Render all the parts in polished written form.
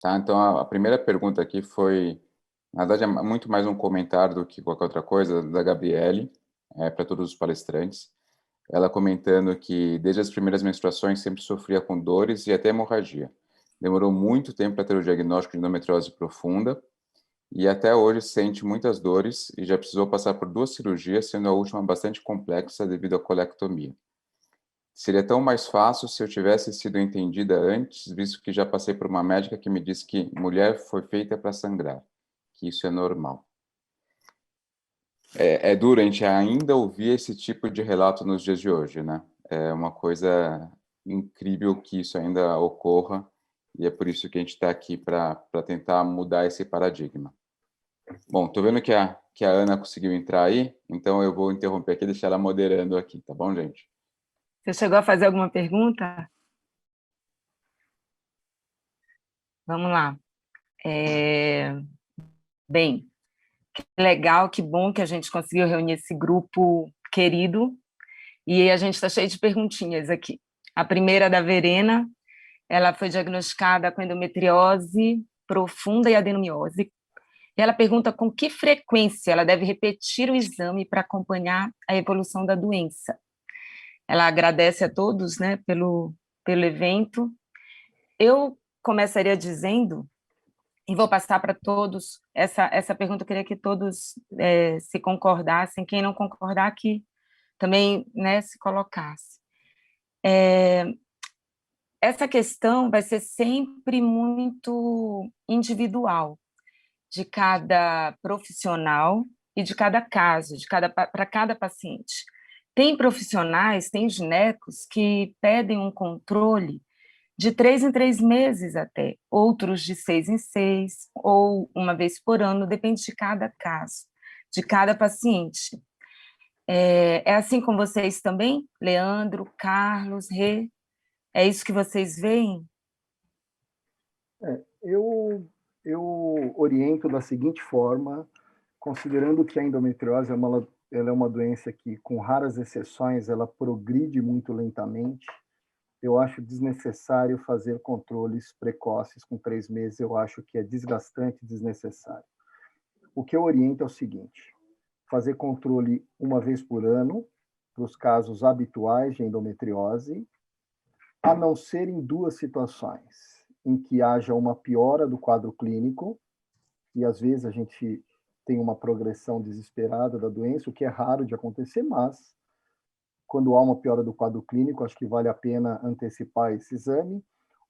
Tá, então a primeira pergunta aqui foi, na verdade, é muito mais um comentário do que qualquer outra coisa, da Gabriele, para todos os palestrantes. Ela comentando que desde as primeiras menstruações sempre sofria com dores e até hemorragia. Demorou muito tempo para ter o diagnóstico de endometriose profunda e até hoje sente muitas dores e já precisou passar por 2 cirurgias, sendo a última bastante complexa devido à colectomia. Seria tão mais fácil se eu tivesse sido entendida antes, visto que já passei por uma médica que me disse que mulher foi feita para sangrar, que isso é normal. É duro a gente ainda ouvir esse tipo de relato nos dias de hoje, né? É uma coisa incrível que isso ainda ocorra, e é por isso que a gente está aqui para tentar mudar esse paradigma. Bom, tô vendo que a Ana conseguiu entrar aí, então eu vou interromper aqui e deixar ela moderando aqui, tá bom, gente? Você chegou a fazer alguma pergunta? Vamos lá. Bem, que legal, que bom que a gente conseguiu reunir esse grupo querido. E a gente está cheio de perguntinhas aqui. A primeira é da Verena, ela foi diagnosticada com endometriose profunda e adenomiose. E ela pergunta com que frequência ela deve repetir o exame para acompanhar a evolução da doença. Ela agradece a todos, né, pelo evento. Eu começaria dizendo, e vou passar para todos, essa pergunta eu queria que todos se concordassem, quem não concordar que também, né, se colocasse. Essa questão vai ser sempre muito individual, de cada profissional e de cada caso, para cada paciente. Tem profissionais, tem ginecos que pedem um controle de 3 em 3 meses até, outros de 6 em 6, ou uma vez por ano, depende de cada caso, de cada paciente. É assim com vocês também? Leandro, Carlos, Rê? É isso que vocês veem? Eu oriento da seguinte forma, considerando que a endometriose ela é uma doença que, com raras exceções, ela progride muito lentamente. Eu acho desnecessário fazer controles precoces com 3 meses. Eu acho que é desgastante e desnecessário. O que eu oriento é o seguinte: fazer controle uma vez por ano, para os casos habituais de endometriose, a não ser em 2 situações, em que haja uma piora do quadro clínico, e às vezes a gente tem uma progressão desesperada da doença, o que é raro de acontecer, mas quando há uma piora do quadro clínico, acho que vale a pena antecipar esse exame.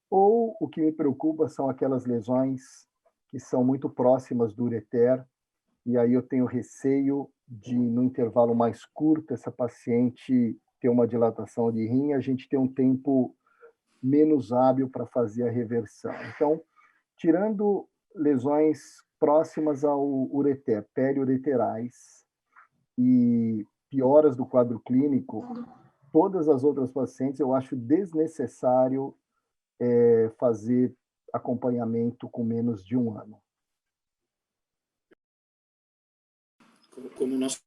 Ou o que me preocupa são aquelas lesões que são muito próximas do ureter, e aí eu tenho receio de, no intervalo mais curto, essa paciente ter uma dilatação de rim, a gente ter um tempo menos hábil para fazer a reversão. Então, tirando lesões próximas ao ureter, periureterais, e pioras do quadro clínico, todas as outras pacientes eu acho desnecessário fazer acompanhamento com menos de 1 ano. Como o nosso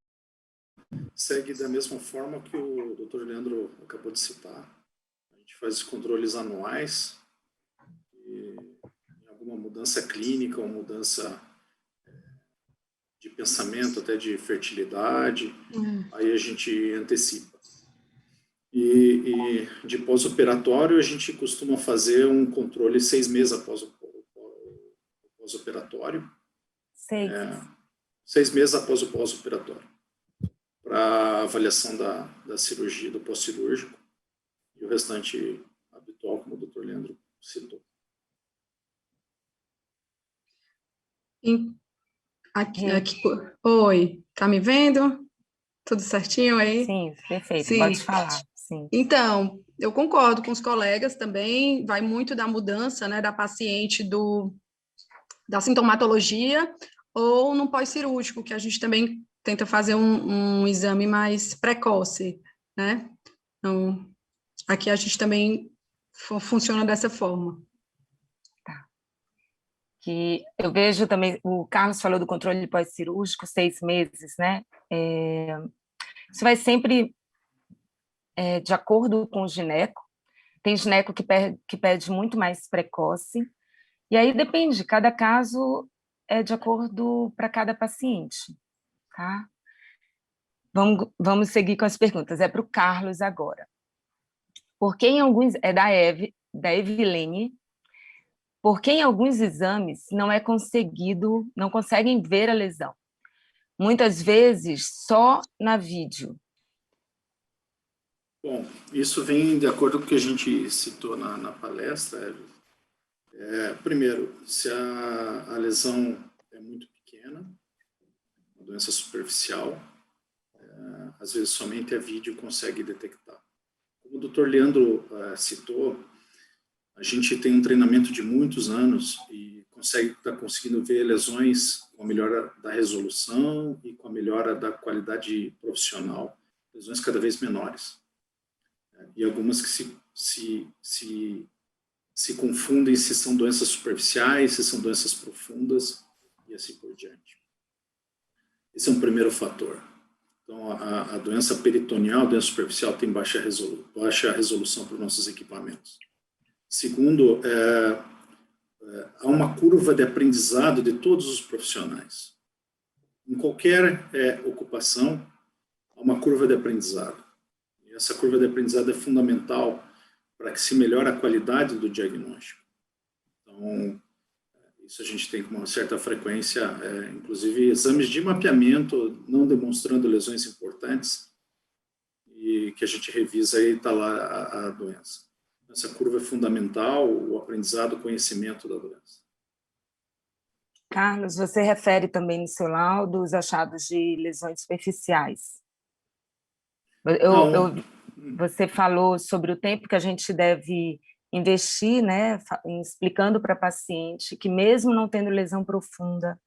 segue da mesma forma que o Dr. Leandro acabou de citar, a gente faz controles anuais e em alguma mudança clínica ou mudança de pensamento, até de fertilidade, aí a gente antecipa. E de pós-operatório, a gente costuma fazer um controle 6 meses após o pós-operatório. 6 meses após o pós-operatório, para avaliação da cirurgia, do pós-cirúrgico, e o restante habitual, como o Dr. Leandro citou. Aqui, oi, tá me vendo? Tudo certinho aí? Sim, perfeito, Sim. pode falar. Sim. Então, eu concordo com os colegas também, vai muito da mudança, né, da paciente da sintomatologia ou no pós-cirúrgico, que a gente também tenta fazer um exame mais precoce, né? Então, aqui a gente também funciona dessa forma. Que eu vejo também, o Carlos falou do controle pós-cirúrgico, 6 meses, né? Isso vai sempre de acordo com o gineco. Tem gineco que pede muito mais precoce, E aí depende, cada caso é de acordo para cada paciente, tá? Vamos seguir com as perguntas. É para o Carlos agora. Porque em alguns... É da Evilene. Porque em alguns exames não conseguem ver a lesão. Muitas vezes só na vídeo. Bom, isso vem de acordo com o que a gente citou na palestra. Primeiro, se a lesão é muito pequena, uma doença superficial, às vezes somente a vídeo consegue detectar. Como o Dr. Leandro citou, a gente tem um treinamento de muitos anos e está conseguindo ver lesões com a melhora da resolução e com a melhora da qualidade profissional, lesões cada vez menores. E algumas que se confundem se são doenças superficiais, se são doenças profundas e assim por diante. Esse é um primeiro fator. Então, a doença peritoneal, a doença superficial, tem baixa resolução para os nossos equipamentos. Segundo, há uma curva de aprendizado de todos os profissionais. Em qualquer ocupação, há uma curva de aprendizado. E essa curva de aprendizado é fundamental para que se melhore a qualidade do diagnóstico. Então, isso a gente tem com uma certa frequência, inclusive exames de mapeamento não demonstrando lesões importantes e que a gente revisa e está lá a doença. Essa curva é fundamental, o aprendizado, o conhecimento da doença. Carlos, você refere também no seu laudo os achados de lesões superficiais. Você falou sobre o tempo que a gente deve investir, né, explicando para a paciente que mesmo não tendo lesão profunda,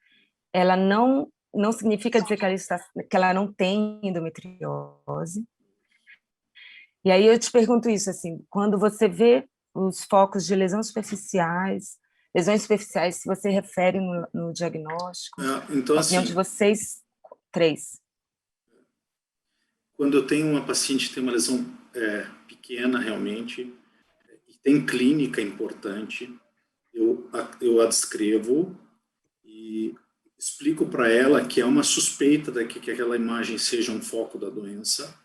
ela não significa dizer que ela não tem endometriose. E aí eu te pergunto isso, assim, quando você vê os focos de lesões superficiais, se você refere no diagnóstico, então, a opinião de vocês, 3. Quando eu tenho uma paciente que tem uma lesão pequena realmente, e tem clínica importante, eu a descrevo e explico para ela que é uma suspeita de que aquela imagem seja um foco da doença,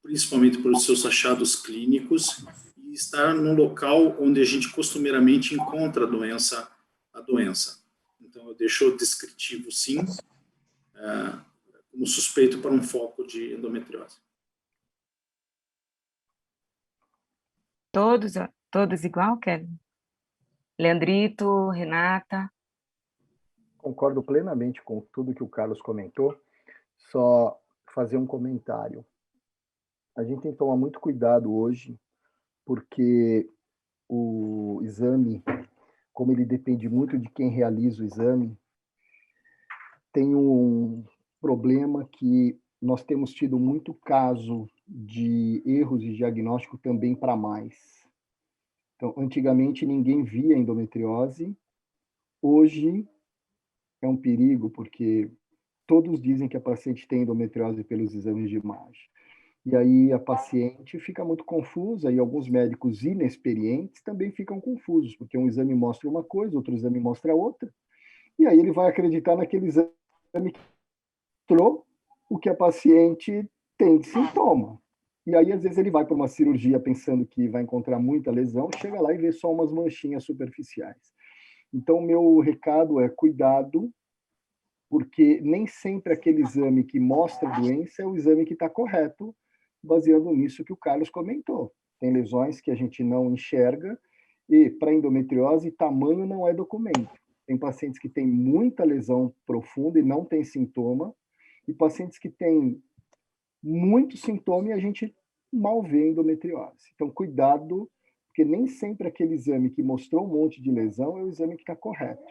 principalmente pelos seus achados clínicos, e estar num local onde a gente costumeiramente encontra a doença. Então, eu deixo o descritivo, sim, como suspeito para um foco de endometriose. Todos igual, Kevin? Leandrito, Renata? Concordo plenamente com tudo que o Carlos comentou, só fazer um comentário. A gente tem que tomar muito cuidado hoje, porque o exame, como ele depende muito de quem realiza o exame, tem um problema que nós temos tido muito caso de erros de diagnóstico também para mais. Então, antigamente ninguém via endometriose, hoje é um perigo, porque todos dizem que a paciente tem endometriose pelos exames de imagem. E aí a paciente fica muito confusa e alguns médicos inexperientes também ficam confusos, porque um exame mostra uma coisa, outro exame mostra outra, e aí ele vai acreditar naquele exame que mostrou o que a paciente tem de sintoma. E aí, às vezes, ele vai para uma cirurgia pensando que vai encontrar muita lesão, chega lá e vê só umas manchinhas superficiais. Então, meu recado é cuidado, porque nem sempre aquele exame que mostra a doença é o exame que está correto, baseando nisso que o Carlos comentou. Tem lesões que a gente não enxerga, e para endometriose, tamanho não é documento. Tem pacientes que têm muita lesão profunda e não tem sintoma, e pacientes que têm muito sintoma e a gente mal vê endometriose. Então, cuidado, porque nem sempre aquele exame que mostrou um monte de lesão é o exame que está correto.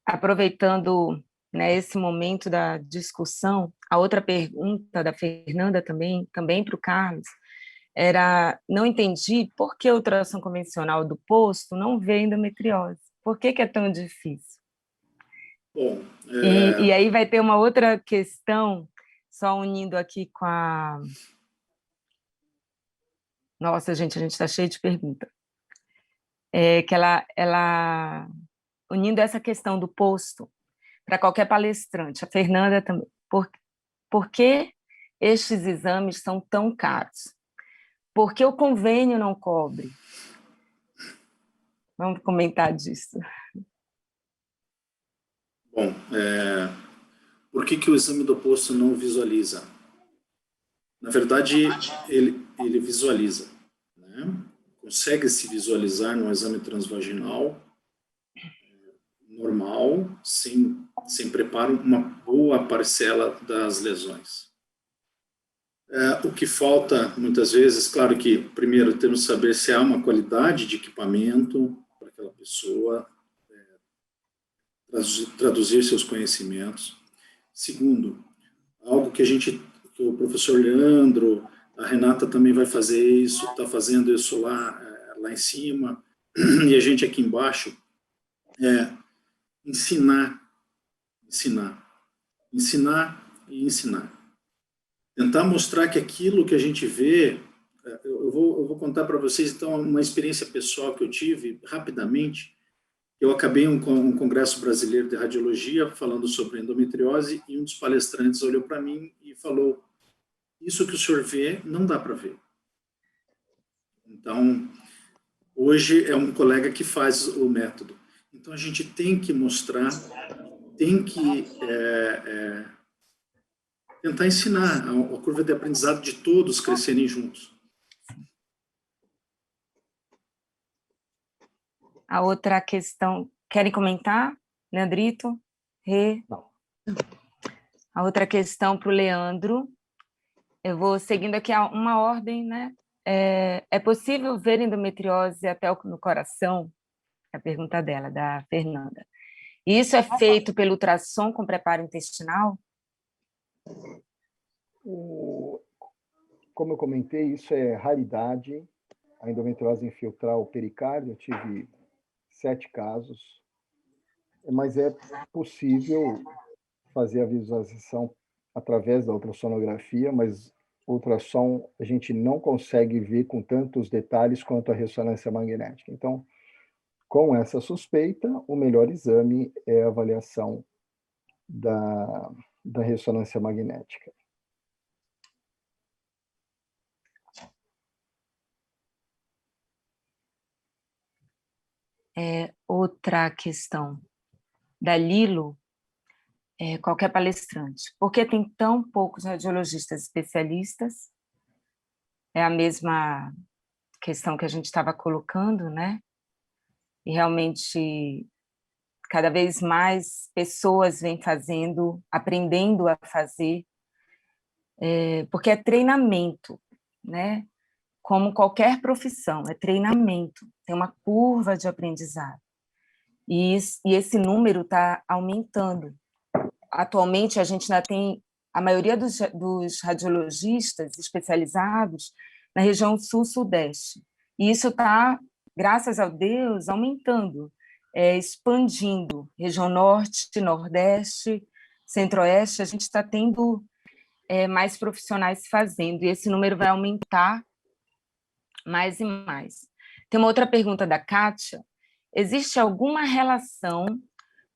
Aproveitando, né, esse momento da discussão, a outra pergunta da Fernanda também para o Carlos, era, não entendi por que a ultrassom convencional do posto não vê endometriose. Por que é tão difícil? Bom, e aí vai ter uma outra questão, só unindo aqui com a... Nossa, gente, a gente está cheio de perguntas. que ela unindo essa questão do posto para qualquer palestrante, a Fernanda também, por que estes exames são tão caros? Por que o convênio não cobre? Vamos comentar disso. Bom, por que o exame do posto não visualiza? Na verdade, ele visualiza, né? Consegue se visualizar no exame transvaginal normal, sem preparo, uma boa parcela das lesões. O que falta, muitas vezes, claro que, primeiro, temos que saber se há uma qualidade de equipamento para aquela pessoa, traduzir seus conhecimentos. Segundo, algo que o professor Leandro, a Renata também vai fazer isso, está fazendo isso lá em cima, e a gente aqui embaixo, ensinar e ensinar. Tentar mostrar que aquilo que a gente vê, eu vou contar para vocês, então, uma experiência pessoal que eu tive, rapidamente. Eu acabei um congresso brasileiro de radiologia falando sobre endometriose e um dos palestrantes olhou para mim e falou: isso que o senhor vê, não dá para ver. Então, hoje é um colega que faz o método. Então, a gente tem que mostrar, tem que tentar ensinar a curva de aprendizado de todos crescerem juntos. A outra questão, querem comentar, Leandrito? Não. A outra questão para o Leandro, eu vou seguindo aqui uma ordem, né? É possível ver endometriose até no coração? É a pergunta dela, da Fernanda. E isso é feito pelo ultrassom com preparo intestinal? Como eu comentei, isso é raridade. A endometriose infiltrar o pericárdio, eu tive 7 casos, mas é possível fazer a visualização através da ultrassonografia, mas ultrassom a gente não consegue ver com tantos detalhes quanto a ressonância magnética. Então, com essa suspeita, o melhor exame é a avaliação da ressonância magnética. Outra questão da Lilo, qualquer palestrante. Por que tem tão poucos radiologistas especialistas? É a mesma questão que a gente estava colocando, né? E realmente, cada vez mais pessoas vêm fazendo, aprendendo a fazer, porque é treinamento, né? Como qualquer profissão, é treinamento, tem uma curva de aprendizado. E esse número está aumentando. Atualmente, a gente ainda tem a maioria dos radiologistas especializados na região sul-sudeste. E isso está, graças a Deus, aumentando, expandindo. Região norte, nordeste, centro-oeste, a gente está tendo mais profissionais fazendo, e esse número vai aumentar mais e mais. Tem uma outra pergunta da Kátia. Existe alguma relação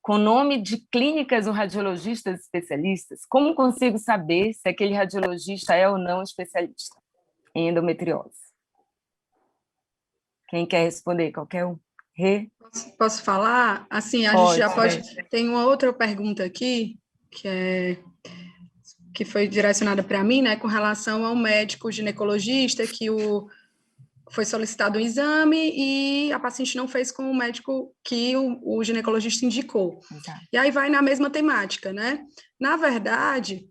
com o nome de clínicas ou radiologistas especialistas? Como consigo saber se aquele radiologista é ou não especialista em endometriose? Quem quer responder? Qualquer um? Posso falar? Assim, a gente já pode... Tem uma outra pergunta aqui, que foi direcionada para mim, né, com relação ao médico ginecologista, que foi solicitado um exame e a paciente não fez com o médico que o ginecologista indicou. Exato. E aí vai na mesma temática, né? Na verdade,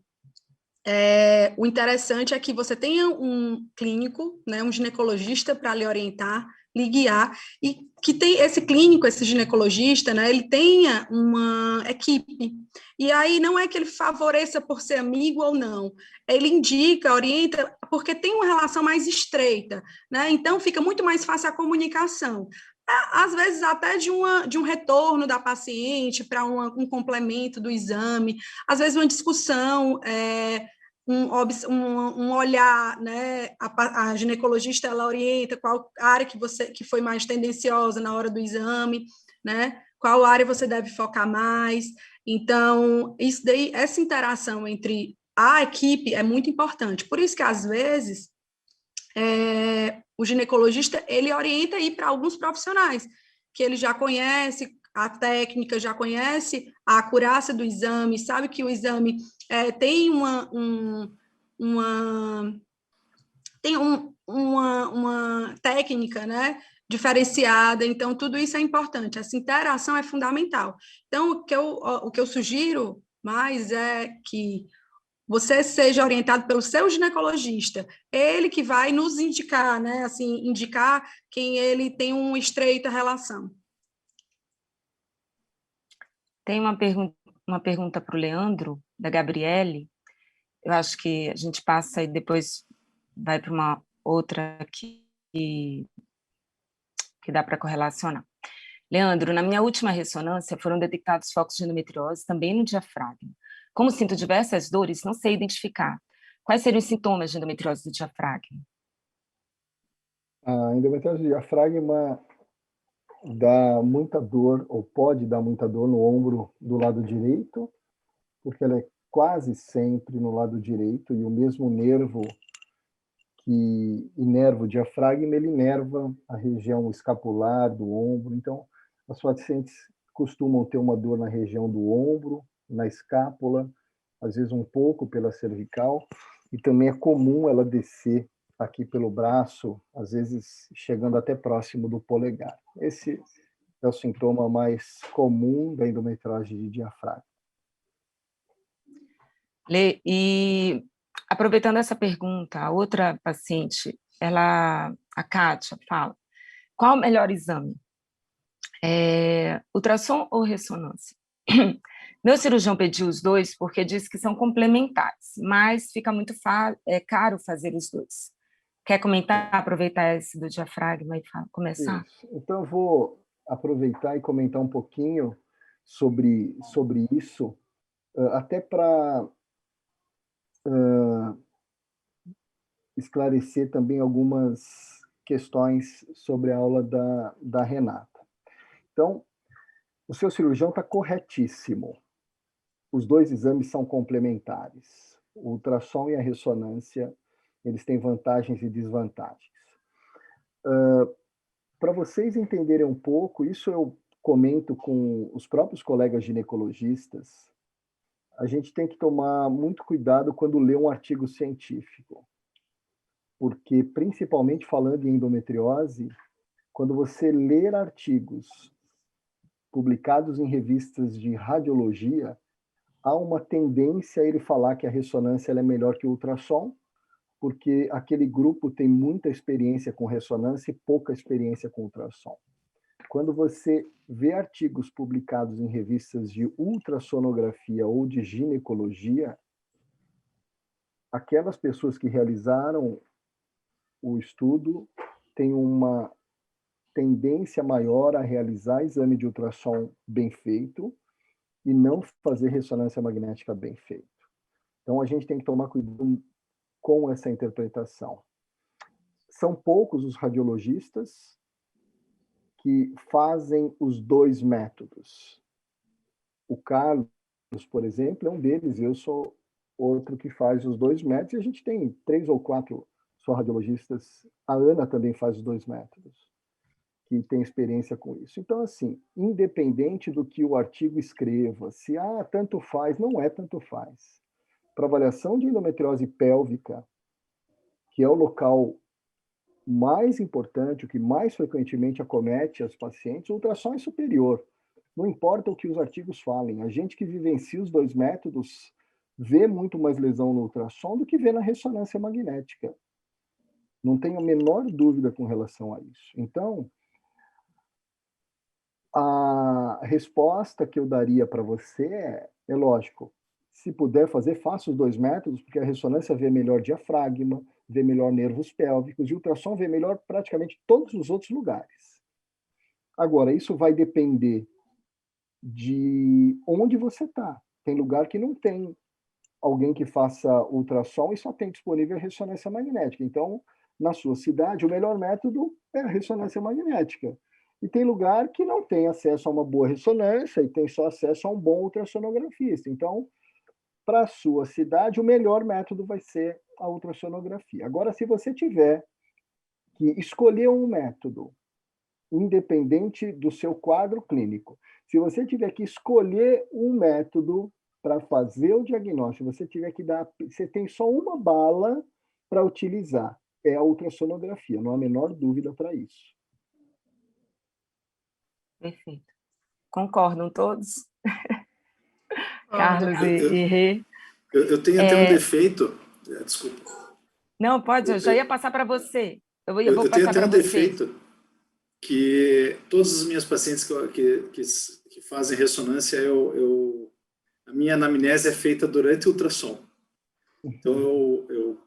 o interessante é que você tenha um clínico, né, um ginecologista para lhe orientar, lhe guiar, e que tem esse clínico, esse ginecologista, né, ele tenha uma equipe. E aí não é que ele favoreça por ser amigo ou não, ele indica, orienta, porque tem uma relação mais estreita, né? Então fica muito mais fácil a comunicação. Às vezes até de um retorno da paciente para um complemento do exame, às vezes uma discussão, um olhar, né? A ginecologista, ela orienta qual área que foi mais tendenciosa na hora do exame, né? Qual área você deve focar mais. Então, isso daí, essa interação entre a equipe é muito importante. Por isso que, às vezes, o ginecologista, ele orienta aí para alguns profissionais, que ele já conhece a técnica, já conhece a acurácia do exame, sabe que o exame tem uma técnica, né, diferenciada, então tudo isso é importante, essa interação é fundamental. Então, o que eu sugiro mais é que você seja orientado pelo seu ginecologista, ele que vai nos indicar, né, assim, indicar quem ele tem uma estreita relação. Tem uma pergunta para o Leandro, da Gabriele. Eu acho que a gente passa e depois vai para uma outra que dá para correlacionar. Leandro, na minha última ressonância foram detectados focos de endometriose também no diafragma. Como sinto diversas dores, não sei identificar. Quais seriam os sintomas de endometriose do diafragma? A endometriose do diafragma dá muita dor, ou pode dar muita dor no ombro do lado direito, porque ela é quase sempre no lado direito, e o mesmo nervo que inerva o diafragma, ele inerva a região escapular do ombro. Então, as pacientes costumam ter uma dor na região do ombro, na escápula, às vezes um pouco pela cervical, e também é comum ela descer aqui pelo braço, às vezes chegando até próximo do polegar. Esse é o sintoma mais comum da endometriose de diafragma. E aproveitando essa pergunta, a outra paciente, a Kátia, fala: qual o melhor exame? Ultrassom ou ressonância? Meu cirurgião pediu os dois porque disse que são complementares, mas fica muito caro fazer os dois. Quer comentar, aproveitar esse do diafragma e começar? Isso. Então, eu vou aproveitar e comentar um pouquinho sobre isso, até para esclarecer também algumas questões sobre a aula da Renata. Então, o seu cirurgião está corretíssimo. Os dois exames são complementares. O ultrassom e a ressonância, eles têm vantagens e desvantagens. Para vocês entenderem um pouco, isso eu comento com os próprios colegas ginecologistas, a gente tem que tomar muito cuidado quando lê um artigo científico, porque, principalmente falando em endometriose, quando você ler artigos publicados em revistas de radiologia, há uma tendência a ele falar que a ressonância é melhor que o ultrassom, porque aquele grupo tem muita experiência com ressonância e pouca experiência com ultrassom. Quando você vê artigos publicados em revistas de ultrassonografia ou de ginecologia, aquelas pessoas que realizaram o estudo têm uma tendência maior a realizar exame de ultrassom bem feito e não fazer ressonância magnética bem feito. Então, a gente tem que tomar cuidado com essa interpretação. São poucos os radiologistas que fazem os dois métodos. O Carlos, por exemplo, é um deles, eu sou outro que faz os dois métodos, e a gente tem 3 ou 4 só radiologistas. A Ana também faz os dois métodos, que tem experiência com isso. Então, assim, independente do que o artigo escreva, se tanto faz, não é tanto faz. Para avaliação de endometriose pélvica, que é o local mais importante, o que mais frequentemente acomete as pacientes, o ultrassom é superior. Não importa o que os artigos falem, a gente que vivencia os dois métodos vê muito mais lesão no ultrassom do que vê na ressonância magnética. Não tenho a menor dúvida com relação a isso. Então, a resposta que eu daria para você é lógico, se puder fazer, faça os dois métodos, porque a ressonância vê melhor diafragma, vê melhor nervos pélvicos, e o ultrassom vê melhor praticamente todos os outros lugares. Agora, isso vai depender de onde você está. Tem lugar que não tem alguém que faça ultrassom e só tem disponível ressonância magnética. Então, na sua cidade, o melhor método é a ressonância magnética. E tem lugar que não tem acesso a uma boa ressonância e tem só acesso a um bom ultrassonografista. Então, para a sua cidade, o melhor método vai ser a ultrassonografia. Agora, se você tiver que escolher um método, independente do seu quadro clínico, se você tiver que escolher um método para fazer o diagnóstico, você tem só uma bala para utilizar, é a ultrassonografia, não há a menor dúvida para isso. Perfeito. Concordam todos? Carlos e Rê? Eu tenho até um defeito, desculpa. Não, pode, eu já ia passar para você. Eu vou eu tenho passar até para um você. defeito que todas as minhas pacientes que fazem ressonância, a minha anamnese é feita durante o ultrassom. Então,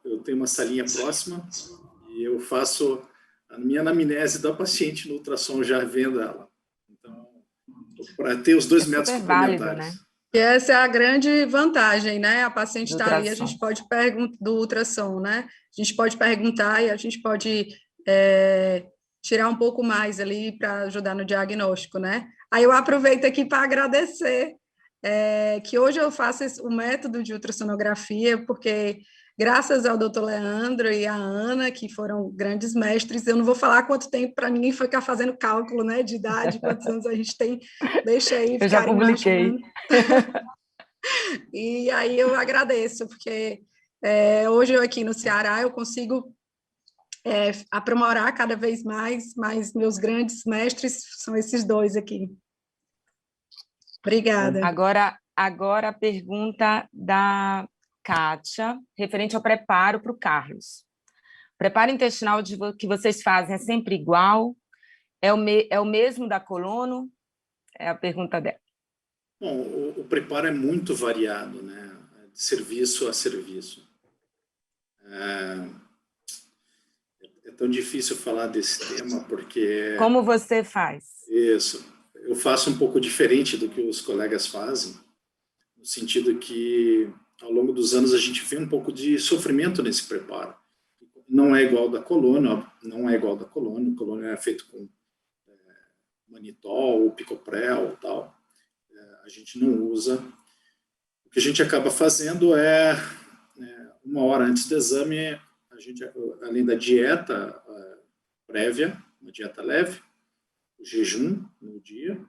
eu tenho uma salinha próxima e eu faço a minha anamnese da paciente no ultrassom, já vendo ela. Então, para ter os dois métodos complementares. Válido, né? E essa é a grande vantagem, né? A paciente Do está ali, a ultrassom. gente pode perguntar do ultrassom, né? A gente pode perguntar e a gente pode tirar um pouco mais ali para ajudar no diagnóstico, né? Aí eu aproveito aqui para agradecer que hoje eu faço o método de ultrassonografia, porque graças ao doutor Leandro e à Ana, que foram grandes mestres, eu não vou falar quanto tempo para ninguém ficar fazendo cálculo, né, de idade, quantos anos a gente tem, deixa aí. Eu já publiquei. E aí eu agradeço, porque hoje eu aqui no Ceará eu consigo aprimorar cada vez mais, mas meus grandes mestres são esses dois aqui. Obrigada. Agora a pergunta da Kátia, referente ao preparo para o Carlos. O preparo intestinal que vocês fazem é sempre igual? É o mesmo da colono? É a pergunta dela. Bom, o preparo é muito variado, né? De serviço a serviço. É tão difícil falar desse tema, porque... Como você faz? Isso. Eu faço um pouco diferente do que os colegas fazem, no sentido que, ao longo dos anos, a gente vê um pouco de sofrimento nesse preparo. Não é igual da colônia, O colônia é feito com manitol, picoprel, tal. A gente não usa. O que a gente acaba fazendo é 1 hora antes do exame, a gente, além da dieta prévia, uma dieta leve, o jejum no dia,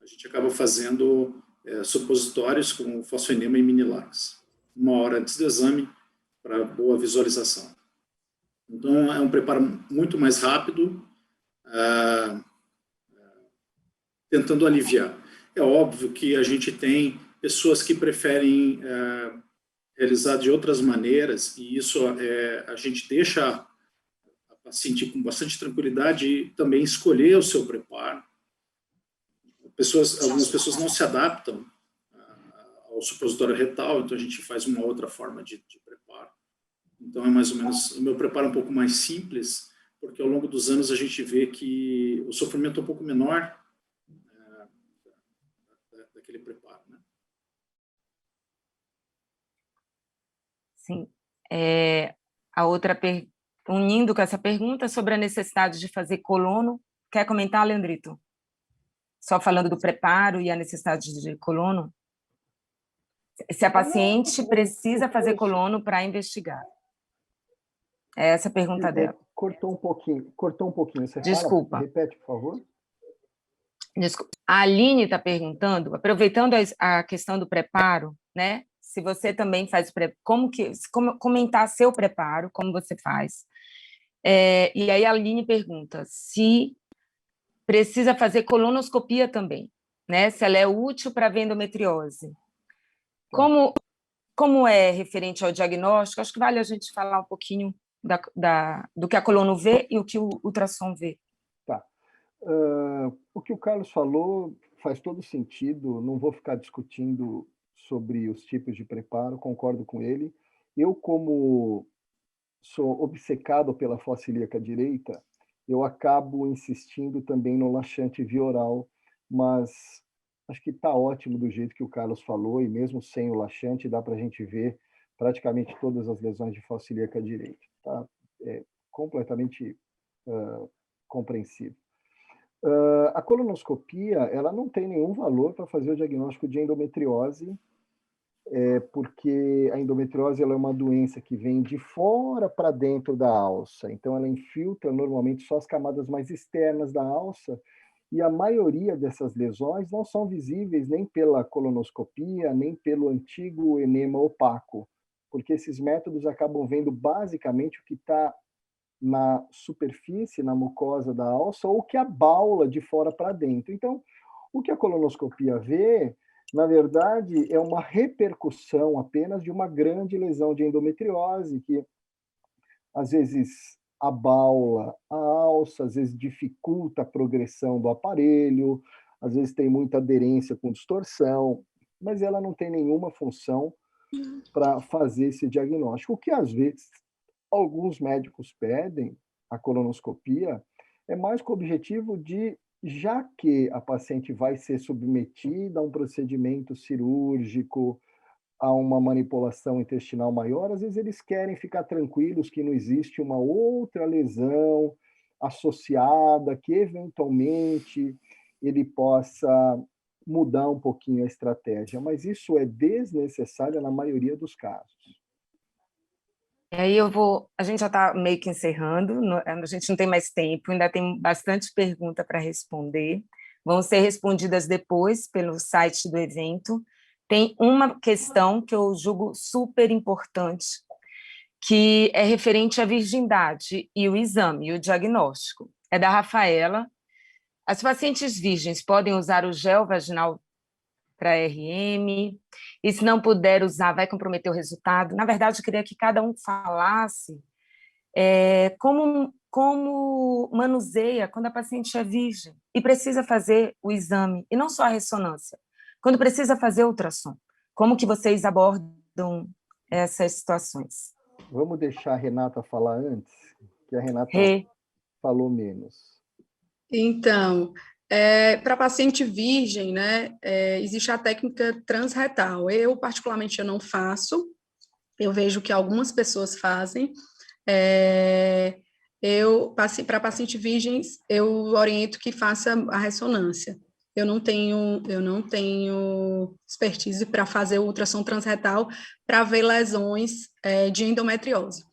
a gente acaba fazendo supositórios com fosfoenema e minilax. 1 hora antes do exame, para boa visualização. Então, é um preparo muito mais rápido, tentando aliviar. É óbvio que a gente tem pessoas que preferem realizar de outras maneiras, e isso a gente deixa a paciente com bastante tranquilidade e também escolher o seu preparo. Algumas pessoas não se adaptam ao supositório retal, então a gente faz uma outra forma de preparo. Então, é mais ou menos, o meu preparo é um pouco mais simples, porque ao longo dos anos a gente vê que o sofrimento é um pouco menor daquele preparo, né? Sim. A outra, unindo com essa pergunta sobre a necessidade de fazer colono, quer comentar, Leandrito? Só falando do preparo e a necessidade de colono? Se a paciente precisa fazer colono para investigar. É essa a pergunta dela. Cortou um pouquinho. Você Desculpa. Repete, por favor. Desculpa. A Aline está perguntando, aproveitando a questão do preparo, né? Se você também faz comentar seu preparo, como você faz. E aí a Aline pergunta se precisa fazer colonoscopia também, né? Se ela é útil para a endometriose. Como é referente ao diagnóstico, acho que vale a gente falar um pouquinho do que a colono vê e o que o ultrassom vê. Tá. O que o Carlos falou faz todo sentido, não vou ficar discutindo sobre os tipos de preparo, concordo com ele. Eu, como sou obcecado pela fossa ilíaca direita, eu acabo insistindo também no laxante via oral, mas acho que está ótimo do jeito que o Carlos falou, e mesmo sem o laxante, dá para a gente ver praticamente todas as lesões de falso ilíaca direita. Tá? É completamente compreensível. A colonoscopia, ela não tem nenhum valor para fazer o diagnóstico de endometriose, porque a endometriose ela é uma doença que vem de fora para dentro da alça, então ela infiltra normalmente só as camadas mais externas da alça, e a maioria dessas lesões não são visíveis nem pela colonoscopia, nem pelo antigo enema opaco, porque esses métodos acabam vendo basicamente o que está na superfície, na mucosa da alça, ou que abaula de fora para dentro. Então, o que a colonoscopia vê, na verdade, é uma repercussão apenas de uma grande lesão de endometriose, que às vezes abaula a alça, às vezes dificulta a progressão do aparelho, às vezes tem muita aderência com distorção, mas ela não tem nenhuma função para fazer esse diagnóstico. O que às vezes alguns médicos pedem, a colonoscopia, é mais com o objetivo de, já que a paciente vai ser submetida a um procedimento cirúrgico, a uma manipulação intestinal maior, às vezes eles querem ficar tranquilos que não existe uma outra lesão associada, que eventualmente ele possa mudar um pouquinho a estratégia, mas isso é desnecessário na maioria dos casos. E aí a gente já está meio que encerrando, a gente não tem mais tempo, ainda tem bastante pergunta para responder, vão ser respondidas depois pelo site do evento. Tem uma questão que eu julgo super importante, que é referente à virgindade e o exame, e o diagnóstico. É da Rafaela. As pacientes virgens podem usar o gel vaginal para RM, e se não puder usar, vai comprometer o resultado. Na verdade, eu queria que cada um falasse como manuseia quando a paciente é virgem e precisa fazer o exame, e não só a ressonância, quando precisa fazer ultrassom. Como que vocês abordam essas situações? Vamos deixar a Renata falar antes, que a Renata falou menos. Então, para paciente virgem, né, existe a técnica transretal. Eu, particularmente, eu não faço. Eu vejo que algumas pessoas fazem. Para paciente virgens, eu oriento que faça a ressonância. Eu não tenho expertise para fazer o ultrassom transretal para ver lesões de endometriose.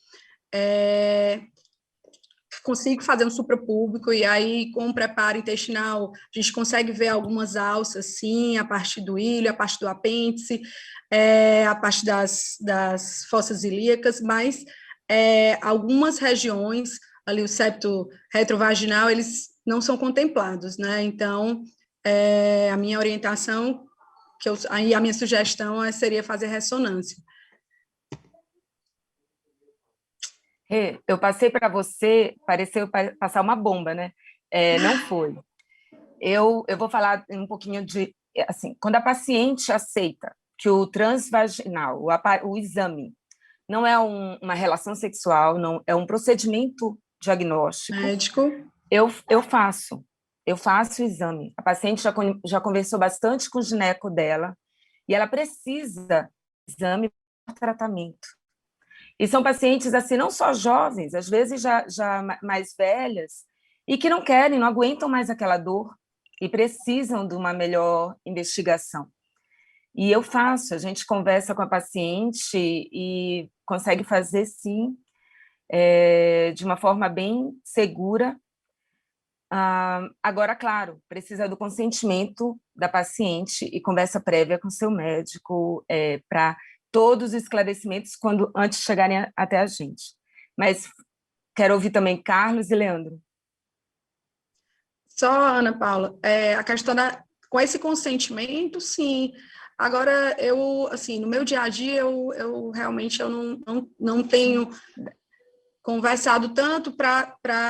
Consigo fazer um suprapúbico, e aí, com o preparo intestinal, a gente consegue ver algumas alças, sim, a parte do ilho, a parte do apêndice, a parte das fossas ilíacas, mas algumas regiões, ali o septo retrovaginal, eles não são contemplados, né? Então, a minha orientação, aí a minha sugestão seria fazer ressonância. Eu passei para você, pareceu passar uma bomba, né? Não foi. Eu vou falar um pouquinho de... Assim, quando a paciente aceita que o transvaginal, o exame, não é uma relação sexual, não é um procedimento diagnóstico, médico, eu faço o exame. A paciente já conversou bastante com o gineco dela, e ela precisa de exame para tratamento. E são pacientes, assim, não só jovens, às vezes já mais velhas, e que não querem, não aguentam mais aquela dor e precisam de uma melhor investigação. E eu faço, a gente conversa com a paciente e consegue fazer, sim, de uma forma bem segura. Agora, claro, precisa do consentimento da paciente e conversa prévia com seu médico para todos os esclarecimentos antes de chegarem até a gente. Mas quero ouvir também Carlos e Leandro. Só, Ana Paula, a questão com esse consentimento, sim. Agora, assim, no meu dia a dia, eu realmente não tenho conversado tanto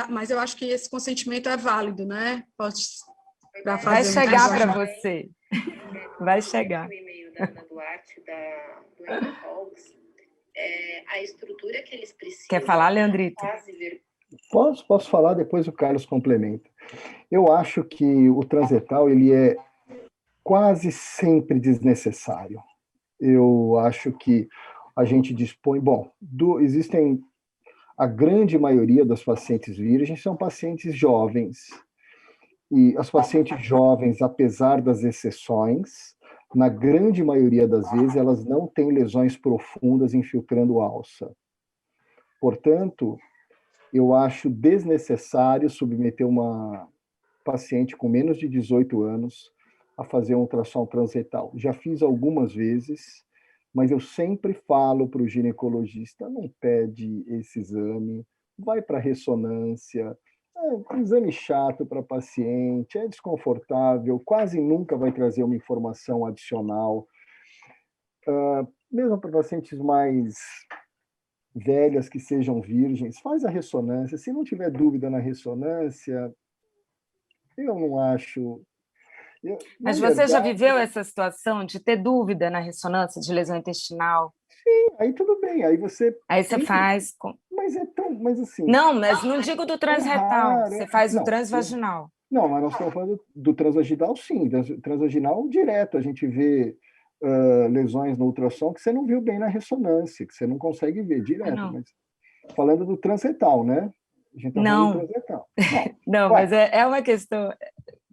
mas eu acho que esse consentimento é válido, né? Vai chegar para você. Vai chegar. O e-mail da Ana Duarte, do Endotalks, a estrutura que eles precisam... Quer falar, Leandrito? Posso falar, depois o Carlos complementa. Eu acho que o transretal, ele é quase sempre desnecessário. Eu acho que a gente dispõe... Bom, existem... A grande maioria das pacientes virgens são pacientes jovens. E as pacientes jovens, apesar das exceções, na grande maioria das vezes, elas não têm lesões profundas infiltrando alça. Portanto, eu acho desnecessário submeter uma paciente com menos de 18 anos a fazer um ultrassom transretal. Já fiz algumas vezes, mas eu sempre falo para o ginecologista, não pede esse exame, vai para a ressonância, é um exame chato para paciente, é desconfortável, quase nunca vai trazer uma informação adicional. Mesmo para pacientes mais velhas que sejam virgens, faz a ressonância. Se não tiver dúvida na ressonância, eu não acho... Mas você já viveu essa situação de ter dúvida na ressonância de lesão intestinal? Sim, aí tudo bem, aí você... Aí você faz... Mas é tão... Mas assim... Não, mas não digo do transretal, raro, você faz não, o transvaginal. Não, mas nós estamos falando do transvaginal, sim. Transvaginal direto, a gente vê lesões no ultrassom que você não viu bem na ressonância, que você não consegue ver direto. Mas falando do transretal, né? A gente está falando do transretal. Não, mas é uma questão...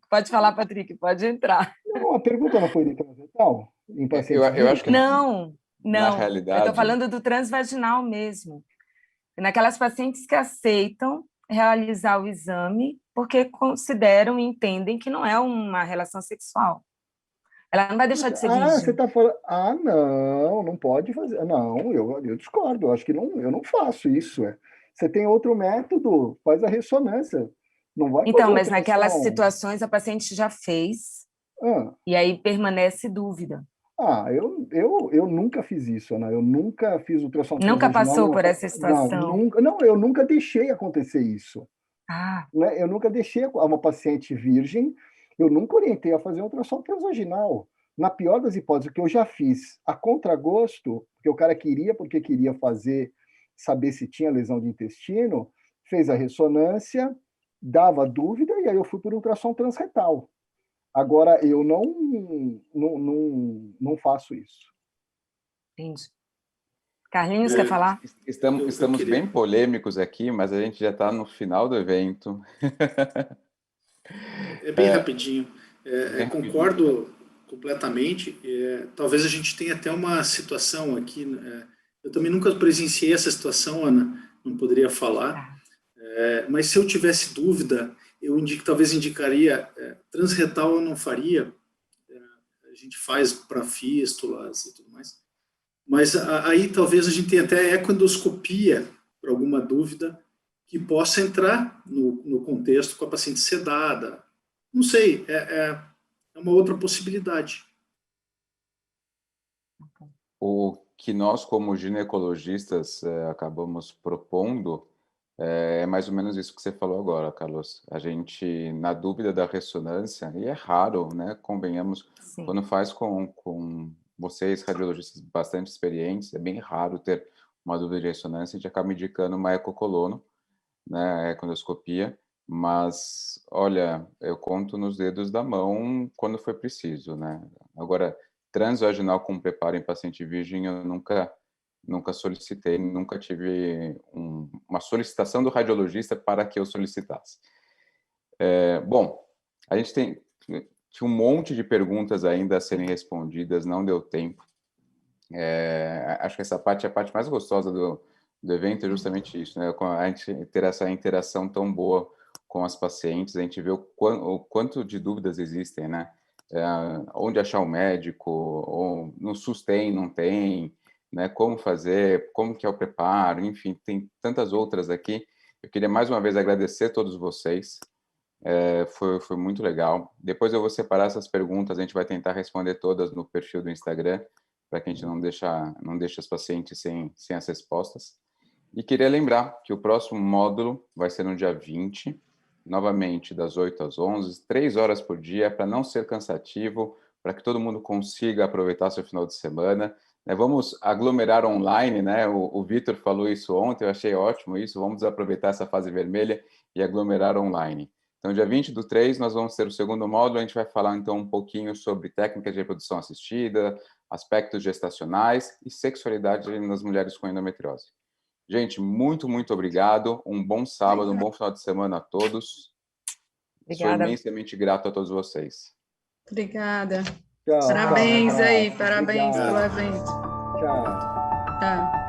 Pode falar, Patrick, pode entrar. Não, a pergunta não foi de transretal? Em pacientes eu acho que não. Na realidade... Eu estou falando do transvaginal mesmo. Naquelas pacientes que aceitam realizar o exame porque consideram e entendem que não é uma relação sexual. Ela não vai deixar de ser virgem. Você está falando... não pode fazer. Não, eu discordo. Eu acho que não, eu não faço isso. Você tem outro método, faz a ressonância. Não vai então, mas naquelas situações a paciente já fez e aí permanece dúvida. Eu nunca fiz isso, Ana. Eu nunca fiz ultrassom Nunca transvaginal. Passou por essa situação? Eu nunca deixei acontecer isso. Né? Eu nunca deixei uma paciente virgem, eu nunca orientei a fazer ultrassom transvaginal. Na pior das hipóteses, que eu já fiz a contragosto, porque o cara porque queria saber se tinha lesão de intestino, fez a ressonância, dava dúvida, e aí eu fui por ultrassom transretal. Agora, eu não faço isso. Entendi. Carlinhos, quer falar? Estamos bem polêmicos aqui, mas a gente já está no final do evento. É bem rapidinho. Concordo completamente. Talvez a gente tenha até uma situação aqui. Eu também nunca presenciei essa situação, Ana, não poderia falar. Mas se eu tivesse dúvida, eu talvez indicaria transretal eu não faria. A gente faz para fístulas e tudo mais. Mas aí talvez a gente tenha até ecoendoscopia, por alguma dúvida, que possa entrar no contexto com a paciente sedada. Não sei, é uma outra possibilidade. O que nós, como ginecologistas, acabamos propondo é mais ou menos isso que você falou agora, Carlos. A gente, na dúvida da ressonância, e é raro, né? Convenhamos, sim, quando faz com vocês, radiologistas bastante experientes, é bem raro ter uma dúvida de ressonância, a gente acaba indicando uma ecocolono, né, econdoscopia, mas, olha, eu conto nos dedos da mão quando foi preciso, né? Agora, transvaginal com preparo em paciente virgem, eu nunca solicitei, nunca tive uma solicitação do radiologista para que eu solicitasse. Bom, a gente tinha um monte de perguntas ainda a serem respondidas, não deu tempo. Acho que essa parte é a parte mais gostosa do evento, é justamente isso, né? A gente ter essa interação tão boa com as pacientes, a gente vê o quanto de dúvidas existem, né? Onde achar o médico, ou no SUS tem, não tem, né? Como fazer, como que é o preparo, enfim, tem tantas outras aqui. Eu queria mais uma vez agradecer a todos vocês, foi muito legal. Depois eu vou separar essas perguntas, a gente vai tentar responder todas no perfil do Instagram, para que a gente não deixe as pacientes sem as respostas. E queria lembrar que o próximo módulo vai ser no dia 20, novamente das 8 às 11, 3 horas por dia, para não ser cansativo, para que todo mundo consiga aproveitar seu final de semana. Vamos aglomerar online, né? O Vitor falou isso ontem, eu achei ótimo isso, vamos aproveitar essa fase vermelha e aglomerar online. Então, dia 20/3, nós vamos ter o segundo módulo, a gente vai falar, então, um pouquinho sobre técnicas de reprodução assistida, aspectos gestacionais e sexualidade nas mulheres com endometriose. Gente, muito, muito obrigado. Um bom sábado, um bom final de semana a todos. Obrigada. Sou imensamente grato a todos vocês. Obrigada. Tchau. Parabéns Tchau. aí, parabéns Obrigado. pelo evento. Tchau. Tchau.